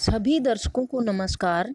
सभी दर्शकों को नमस्कार।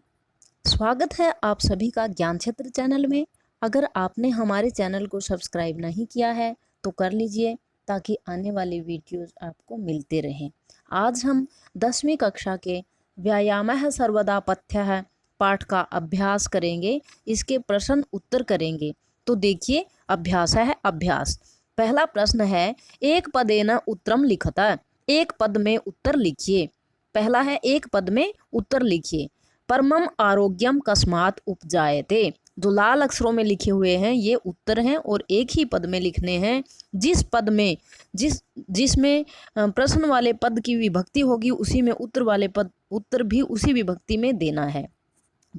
स्वागत है आप सभी का ज्ञान क्षेत्र चैनल में। अगर आपने हमारे चैनल को सब्सक्राइब नहीं किया है तो कर लीजिए ताकि आने वाले वीडियोस आपको मिलते रहें। आज हम 10वीं कक्षा के व्यायामः सर्वदा पथ्यः पाठ का अभ्यास करेंगे। इसके प्रश्न उत्तर करेंगे। तो देखिए, अभ्यास है अभ्यास। पहला प्रश्न है, एक पदेन उत्तरम लिखत। एक पद में उत्तर लिखिए। पहला है, एक पद में उत्तर लिखिए। परमम आरोग्यम कस्मात उपजायते। जो लाल अक्षरों में लिखे हुए हैं ये उत्तर हैं और एक ही पद में लिखने हैं। जिस पद में जिसमें प्रश्न वाले पद की विभक्ति होगी उसी में उत्तर वाले पद उत्तर भी उसी विभक्ति में देना है।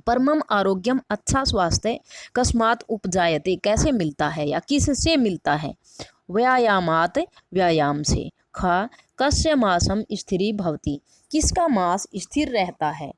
परमम आरोग्यम अच्छा स्वास्थ्य कस्मात उपजायते कैसे मिलता है या किससे मिलता है। व्यायामात व्यायाम से। ख कस्य मासम स्थिरी भवति किसका मास स्थिर रहता है।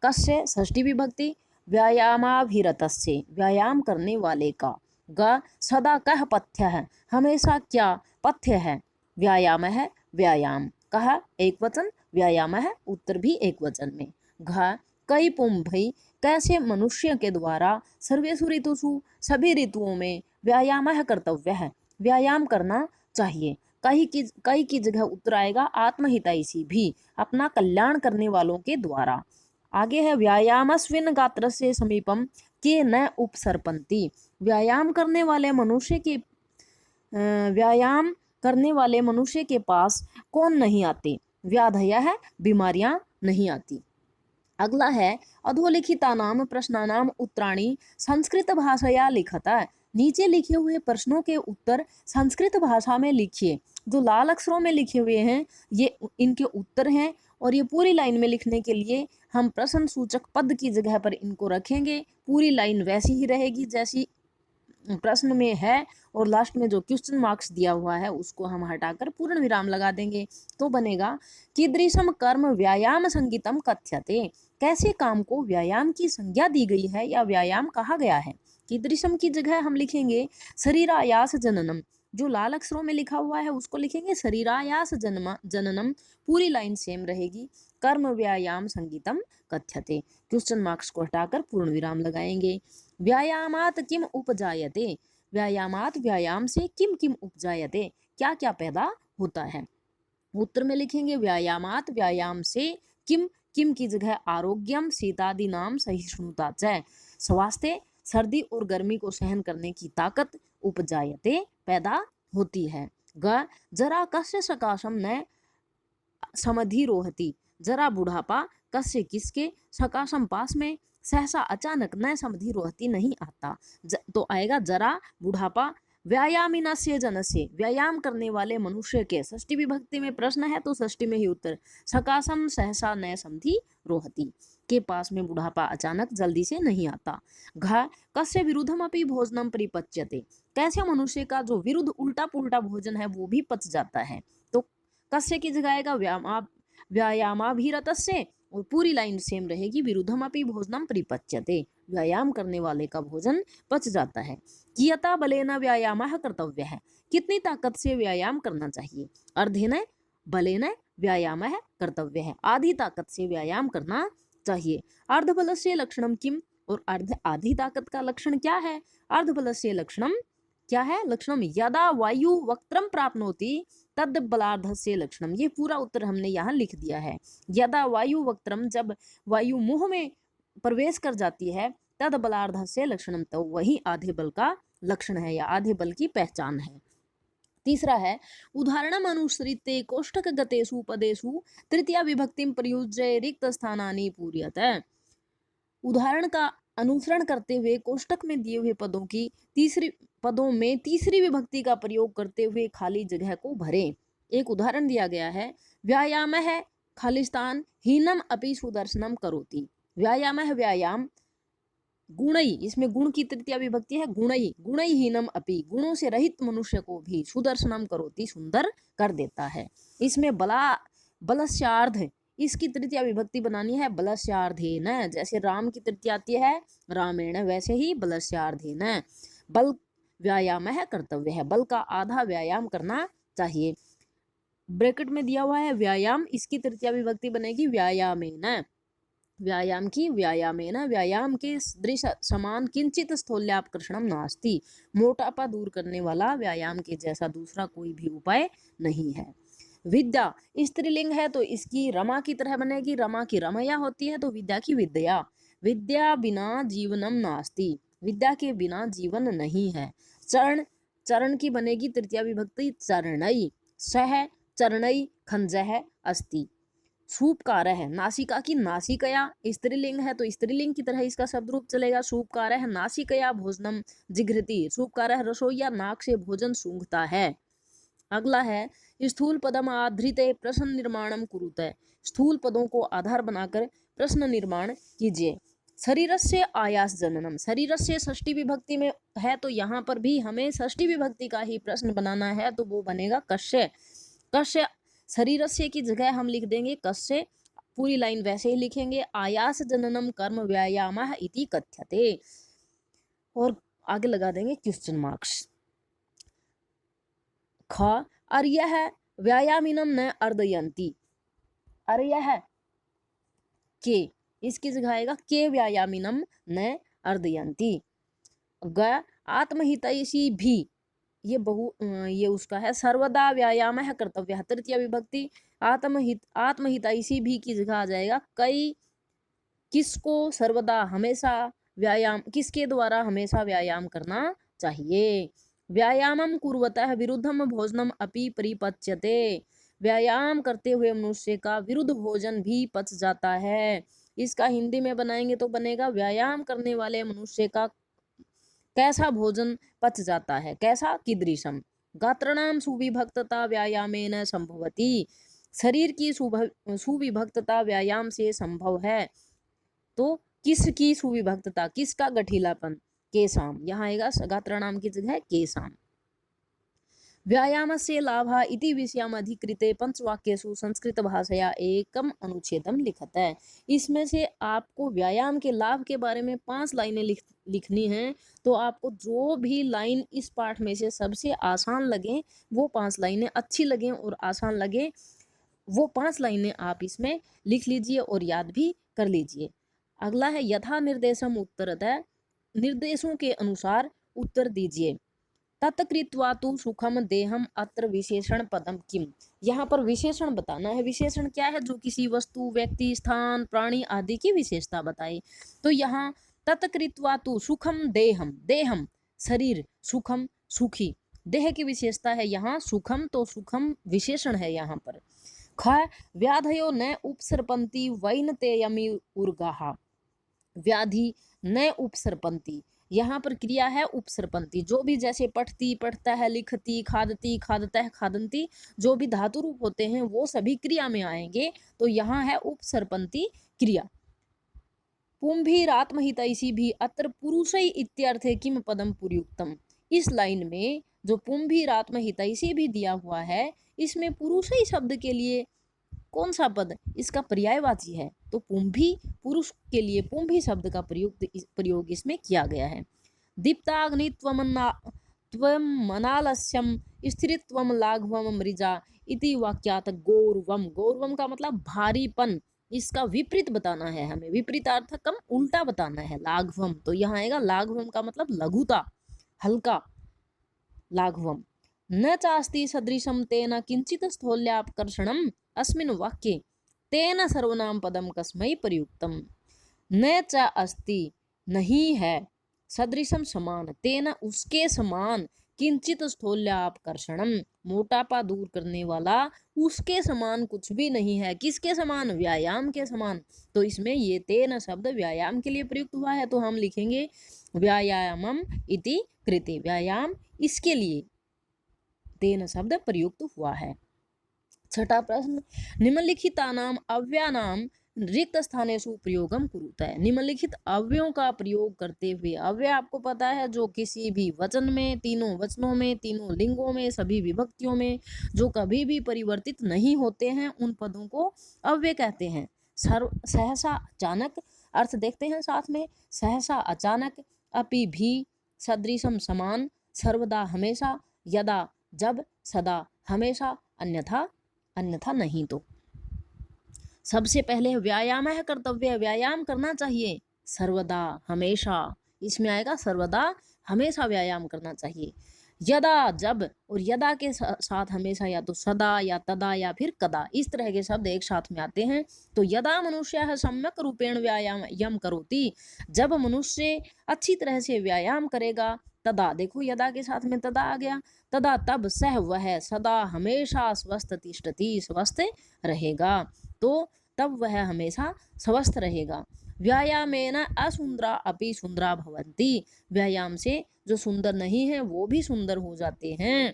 कस्य षष्ठी विभक्ति व्यायामाभिरतस्य व्यायाम करने वाले का। ग सदा कह पथ्य है हमेशा क्या पथ्य है। व्यायाम है व्यायाम। कह एक वचन व्यायाम है उत्तर भी एक वचन में। घ कई पुंभई कैसे मनुष्य के द्वारा सर्वेषु ऋतुषु सभी ऋतुओं में व्यायाम कर्तव्य है व्यायाम करना चाहिए। कई की जगह उत्तर आएगा आत्महितैषी भी अपना कल्याण करने वालों के द्वारा। आगे है व्यायामस्विन गात्र से समीपम के न उपसर्पन्ति व्यायाम करने वाले मनुष्य के पास कौन नहीं आते। व्याधया है बीमारियां नहीं आती। अगला है अधोलिखितानाम प्रश्नानाम उत्तराणि संस्कृत भाषाया लिखता। नीचे लिखे हुए प्रश्नों के उत्तर संस्कृत भाषा में लिखिए। जो लाल अक्षरों में लिखे हुए हैं ये इनके उत्तर हैं और ये पूरी लाइन में लिखने के लिए हम प्रश्न सूचक पद की जगह पर इनको रखेंगे। पूरी लाइन वैसी ही रहेगी जैसी प्रश्न में है और लास्ट में जो क्वेश्चन मार्क्स दिया हुआ है उसको हम हटाकर पूर्ण विराम लगा देंगे। तो बनेगा कीदृशम कर्म व्यायाम संगीतम कथ्यते कैसे काम को व्यायाम की संज्ञा दी गई है या व्यायाम कहा गया है। कीदृशम की जगह हम लिखेंगे शरीरायास जननम। जो लाल अक्षरों में लिखा हुआ है उसको लिखेंगे शरीरायास जननम। पूरी लाइन सेम रहेगी। कर्म व्यायाम संगीतम कथ्यते क्वेश्चन मार्क्स को हटाकर पूर्ण विराम लगाएंगे। व्यायामात किम उपजायते व्यायामात व्यायाम से किम किम उपजायते क्या क्या पैदा होता है। उत्तर में लिखेंगे व्यायामात व्यायाम से किम किम की जगह आरोग्यम शीतादि नाम सहिष्णुता च स्वास्थ्य सर्दी और गर्मी को सहन करने की ताकत उपजायते पैदा होती है। ग जरा कस्य सकाशम न समधिरोहति जरा बुढ़ापा कस्य किसके सकाशम पास में सहसा अचानक न समधिरोहति नहीं आता। तो आएगा जरा बुढ़ापा व्यायामिनस्य जनस्य व्यायाम करने वाले मनुष्य के। षष्ठी विभक्ति में प्रश्न है तो षष्ठी में ही उत्तर। सकाशम सहसा न समधि रोहति के पास में बुढ़ापा अचानक जल्दी से नहीं आता। घ कस्य विरुद्धम अपि भोजनम परिपच्यते कैसे मनुष्य का जो विरुद्ध उल्टा पुल्टा भोजन है वो भी पच जाता है। तो कस्य की जगह आएगा व्यायामाभिरतस्य और पूरी लाइन सेम रहेगी विरुद्धम अपि भोजनम परिपच्यते व्यायाम करने वाले का भोजन पच जाता है। कियता बलेन व्यायामः कर्तव्य है कितनी ताकत से व्यायाम करना चाहिए। अर्धेन बलेन व्यायामः कर्तव्य है आधी ताकत से व्यायाम करना चाहिए। अर्धबलस्य लक्षणम किम और आधी ताकत का लक्षण क्या है। अर्धबलस्य लक्षणम क्या है। लक्षणम यदा वायु वक्त्रम प्राप्नोति तद बलार्धस्य लक्षणम। ये पूरा उत्तर हमने यहाँ लिख दिया है। यदा वायु वक्त्रम जब वायु मुंह में प्रवेश कर जाती है तद बलार्धस्य लक्षणम तो वही आधे बल का लक्षण है या आधे बल की पहचान है। तीसरा है उदाहरणम अनुसृत्य कोष्ठक गतेषु पदेषु तृतीया विभक्तिम प्रयुज्य रिक्त स्थानानि पूर्यते। उदाहरण का अनुसरण करते हुए कोष्ठक में दिए हुए पदों में तीसरी विभक्ति का प्रयोग करते हुए खाली जगह को भरें। एक उदाहरण दिया गया है व्यायाम है खालिस्तान हीनम अपि सुदर्शनम करोति। व्यायाम है व्यायाम गुणई इसमें गुण की तृतीया विभक्ति है गुणई हीनम अपि गुणों से रहित मनुष्य को भी सुदर्शनम करोति सुंदर कर देता है। इसमें बलस्यार्ध इसकी तृतीया विभक्ति बनानी है बलस्यार्धेन। जैसे राम की तृतीया आती है रामेण वैसे ही बलस्यार्धेन। बल व्यायाम है कर्तव्य है बल का आधा व्यायाम करना चाहिए। ब्रैकेट में दिया हुआ है व्यायाम, इसकी तृतीया विभक्ति बनेगी व्यायामेन। व्यायाम की व्यायामेन, व्यायाम के सदृश समान किंचित स्थूल्यापकर्षणम नास्ति, मोटापा दूर करने वाला व्यायाम के जैसा दूसरा कोई भी उपाय नहीं है। विद्या स्त्रीलिंग है तो इसकी रमा की तरह बनेगी, रमा की रमया होती है तो विद्या की विद्या। विद्या बिना जीवनम नास्ति, विद्या के बिना जीवन नहीं है। चरण, चरण की बनेगी तृतीया विभक्ति चरणई, सह चरणई खंजह अस्ति। सूपकार है, नासिका की नासिकया, स्त्रीलिंग है तो स्त्रीलिंग की तरह इसका शब्द रूप चलेगा। सूपकार है नासिकया भोजनम जिघ्रति, सूपकार है रसोईया नाक से भोजन सूंघता है। अगला है स्थूल पदम आधृते प्रश्न निर्माणम कुरुते, स्थूल पदों को आधार बनाकर प्रश्न निर्माण कीजिए। शरीरस्य आयास जननम, शरीरस्य षष्ठी विभक्ति में है तो यहाँ पर भी हमें षष्ठी विभक्ति का ही प्रश्न बनाना है, तो वो बनेगा कस्य। कस्य शरीरस्य की जगह हम लिख देंगे कस्य, पूरी लाइन वैसे ही लिखेंगे। आयास जननम कर्म व्यायामः इति कथ्यते, और आगे लगा देंगे क्वेश्चन मार्क्स। ख अर्यः व्यायामिनम न अर्दयन्ति, अर्यः के, इसकी जगह आएगा के व्यायामिनम न अर्दयन्ति। ग आत्महितैषी भी, ये उसका है। सर्वदा व्यायाम है कर्तव्य, तृतीय विभक्ति आत्महितैषी भी की जगह आ जाएगा कई, किसको सर्वदा हमेशा व्यायाम, किसके द्वारा हमेशा व्यायाम करना चाहिए। व्यायामम कुर्वतः विरुद्धम भोजनम अपि परिपच्यते, व्यायाम करते हुए मनुष्य का विरुद्ध भोजन भी पच जाता है। इसका हिंदी में बनाएंगे तो बनेगा व्यायाम करने वाले मनुष्य का कैसा भोजन पच जाता है, कैसा कीदृशम। गात्रणाम सुविभक्तता व्यायामेन संभवती, शरीर की सुविभक्तता व्यायाम से संभव है। तो किसकी सुविभक्तता, किसका गठीलापन, केशाम, यहाँ आएगा गात्रणाम की जगह केशाम। व्यायामस्य लाभः इति विषयमधिकृते पंचवाक्येषु संस्कृत भाषया एकम अनुच्छेदम लिखते, इसमें से आपको व्यायाम के लाभ के बारे में 5 लाइनें लिखनी हैं। तो आपको जो भी लाइन इस पाठ में से सबसे आसान लगे, वो 5 लाइनें अच्छी लगें और आसान लगे, वो 5 लाइनें आप इसमें लिख लीजिए और याद भी कर लीजिए। अगला है यथा निर्देशम उत्तरतः, निर्देशों के अनुसार उत्तर दीजिए। तत्कृत्वा तु सुखम देहम अत्र विशेषण पदम किम, यहाँ पर विशेषण बताना है। विशेषण क्या है, जो किसी वस्तु, व्यक्ति, स्थान, प्राणी आदि की विशेषता बताए। तो यहाँ तत्कृत्वा तु सुखम देहम, देहम शरीर, सुखम सुखी, देह की विशेषता है यहाँ सुखम, तो सुखम विशेषण है यहाँ पर। ख व्याधयो न उपसर्पन्ति वैनतेयमि उर्गाः, व्याधि न उपसर्पन्ति, यहाँ पर क्रिया है उपसर्पन्ति, जो भी जैसे पठती पढ़ता है, लिखती, खादती खादतः खादंती, जो भी धातु रूप होते हैं वो सभी क्रिया में आएंगे। तो यहाँ है उपसर्पन्ति क्रिया। पुंभिरात्महितैषी भी अत्र पुरुषै इत्यर्थे किम पदम पुर्युक्तम, इस लाइन में जो पुंभिरात्महितैषी भी दिया हुआ है, इसमें पुरुषै शब्द के लिए कौन सा पद इसका पर्यायवाची है, तो पुंभी, पुरुष के लिए पुंभी शब्द का प्रयोग इसमें किया गया है। दीप्ताग्नि त्वम मनालस्यम स्थिरत्वम लाघवम मृजा इति वाक्यात गौरवम, गौरवम का मतलब भारीपन, इसका विपरीत बताना है हमें, विपरीतार्थकम उल्टा बताना है। लाघवम, तो यहाँ आएगा लाघवम का मतलब लघुता, हल्का, लाघवम। न चास्ति सदृशम तेन किंचित स्थौल्यापकर्षणम अस्मिन् वाक्ये तेन सर्वनाम पदम कस्मै प्रयुक्तम। न च अस्ति नहीं है, सदृशम समान, तेन उसके समान, किंचित स्थौल्यापकर्षणम मोटापा दूर करने वाला, उसके समान कुछ भी नहीं है। किसके समान, व्यायाम के समान। तो इसमें ये तेन शब्द व्यायाम के लिए प्रयुक्त हुआ है, तो हम लिखेंगे व्यायामम इति कृते, व्यायाम इसके लिए तेन शब्द प्रयुक्त हुआ है। छठा प्रश्न, निम्नलिखितानाम अव्ययानाम रिक्त स्थानेषु प्रयोगम कुरुते, निम्नलिखित अव्ययों का प्रयोग करते हुए, अव्यय आपको पता है जो किसी भी वचन में, तीनों वचनों में, तीनों लिंगों में, सभी विभक्तियों में जो कभी भी परिवर्तित नहीं होते हैं, उन पदों को अव्यय कहते हैं। सहसा अचानक, अर्थ देखते हैं साथ में। सहसा अचानक, अपि भी, सदृशम समान, सर्वदा हमेशा, यदा जब, सदा हमेशा, अन्यथा अन्यथा नहीं तो। सबसे पहले व्यायाम है कर्तव्य, व्यायाम करना चाहिए सर्वदा हमेशा, इसमें आएगा सर्वदा हमेशा व्यायाम करना चाहिए। यदा जब, और यदा के साथ हमेशा या तो सदा या तदा या फिर कदा, इस तरह के शब्द एक साथ में आते हैं। तो यदा मनुष्य सम्यक रूपेण व्यायाम यम करोति, जब मनुष्य अच्छी तरह से व्यायाम करेगा, तदा, देखो यदा के साथ में तदा आ गया, तदा तब सह वह सदा हमेशा स्वस्थ तिष्ठति, स्वस्थ रहेगा। तो तब वह हमेशा स्वस्थ रहेगा। व्यायामेन असुंदरा अपि सुंदरा भवन्ति, व्यायाम से जो सुंदर नहीं है वो भी सुंदर हो जाते हैं।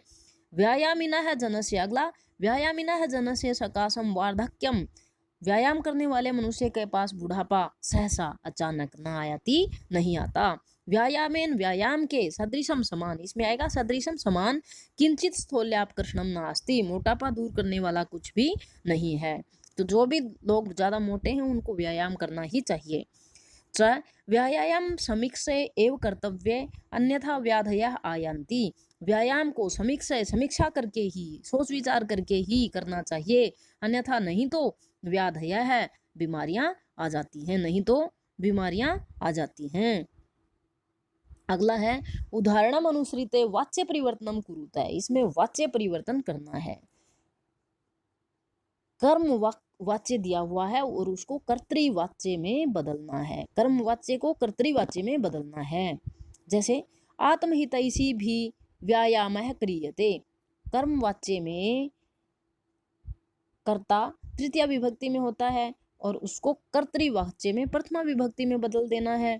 व्यायामिनः जनस्य, अगला, व्यायामिनः जनस्य सकाशम वार्धक्यम, व्यायाम करने वाले मनुष्य के पास बुढ़ापा सहसा अचानक न आयाति, नहीं आता। व्यायामेन, व्यायाम के, सदृशम समान, इसमें आएगा सदृशम समान, किंचित स्थूल्यापकर्षणम नास्ति, मोटापा दूर करने वाला कुछ भी नहीं है। तो जो भी लोग ज्यादा मोटे हैं उनको व्यायाम करना ही चाहिए। व्यायाम समीक्षे एव कर्तव्य अन्यथा व्याधयः आयान्ति, व्यायाम को समीक्षा करके ही, सोच विचार करके ही करना चाहिए, अन्यथा नहीं तो व्याधयः है, बीमारियां आ जाती हैं, नहीं तो बीमारियां आ जाती हैं। अगला है उदाहरणम अनुसृत्य वाच्य परिवर्तनम कुरुत, इसमें वाच्य परिवर्तन करना है। कर्म वाच्य दिया हुआ है और उसको कर्तृवाच्य में बदलना है, कर्म वाच्य को कर्तृवाच्य में बदलना है। जैसे आत्महितैषी भी व्यायामः क्रियते, कर्म वाच्य में कर्ता तृतीया विभक्ति में होता है और उसको कर्तृवाच्य में प्रथमा विभक्ति में बदल देना है।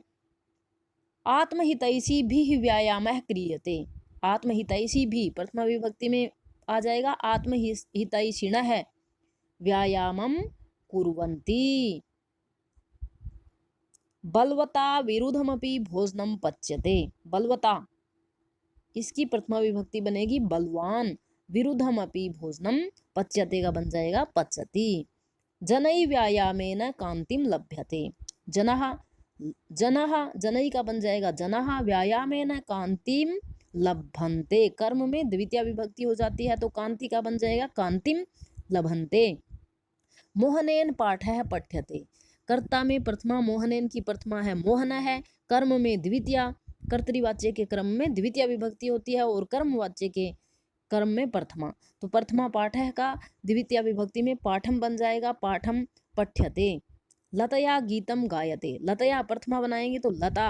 आत्महितैषी भी व्यायामः क्रियते, आत्महितैषी भी प्रथमा विभक्ति में आ जाएगा, आत्महितैषिणः व्यायामं कुर्वन्ति। बलवता विरुद्धमपि भोजनम पच्यते, बलवता इसकी प्रथमा विभक्ति बनेगी बलवान, विरुद्धमपि भोजनम पच्यते का बन जाएगा पचति। जनै व्यायामेन कांतिम लभ्यते, जनः, जनै का बन जाएगा जनः, व्यायामेन कांतिम लभन्ते, कर्म में द्वितीय विभक्ति हो जाती है तो कांति का बन जाएगा कांतिम लभन्ते। मोहनेन पाठः पठ्यते, कर्ता में प्रथमा, मोहनेन की प्रथमा है मोहन है, कर्म में द्वितीय, कर्तृवाच्य के क्रम में द्वितीय विभक्ति होती है और कर्मवाच्य के कर्म में प्रथमा, तो प्रथमा पाठः का द्वितीय विभक्ति में पाठम बन जाएगा, पाठम पठ्यते। लतया गीतम गायते, लतया प्रथमा बनाएंगे तो लता,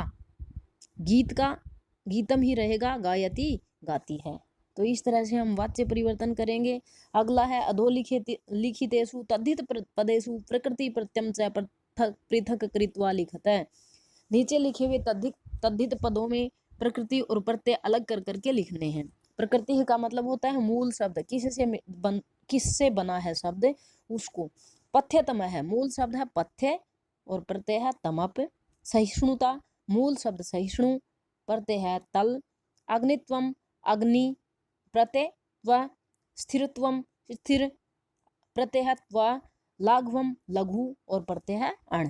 गीत का गीतम ही रहेगा, गायती गाती है। तो इस तरह से हम वाच्य परिवर्तन करेंगे। अगला है अधोलिखितेषु तद्धित पदेषु प्रकृति प्रत्यम च पृथक कृत्वा लिखतः, नीचे लिखे हुए तद्धित पदों में प्रकृति और प्रत्यय अलग कर करके लिखने हैं। प्रकृति का मतलब होता है मूल शब्द, किससे बना है शब्द उसको। पथ्यतम है, मूल शब्द है पथ्य और प्रत्यय है तमप। सहिष्णुता, मूल शब्द सहिष्णु, प्रत्यय है तल। अग्नित्वम, अग्नि, प्रत्यय त्व। स्थिरत्वम, स्थिर, प्रत्यय है त्व। लाघवम, लघु और प्रत्यय है अण।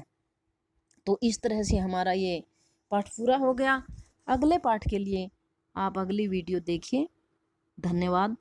तो इस तरह से हमारा ये पाठ पूरा हो गया। अगले पाठ के लिए आप अगली वीडियो देखिए। धन्यवाद।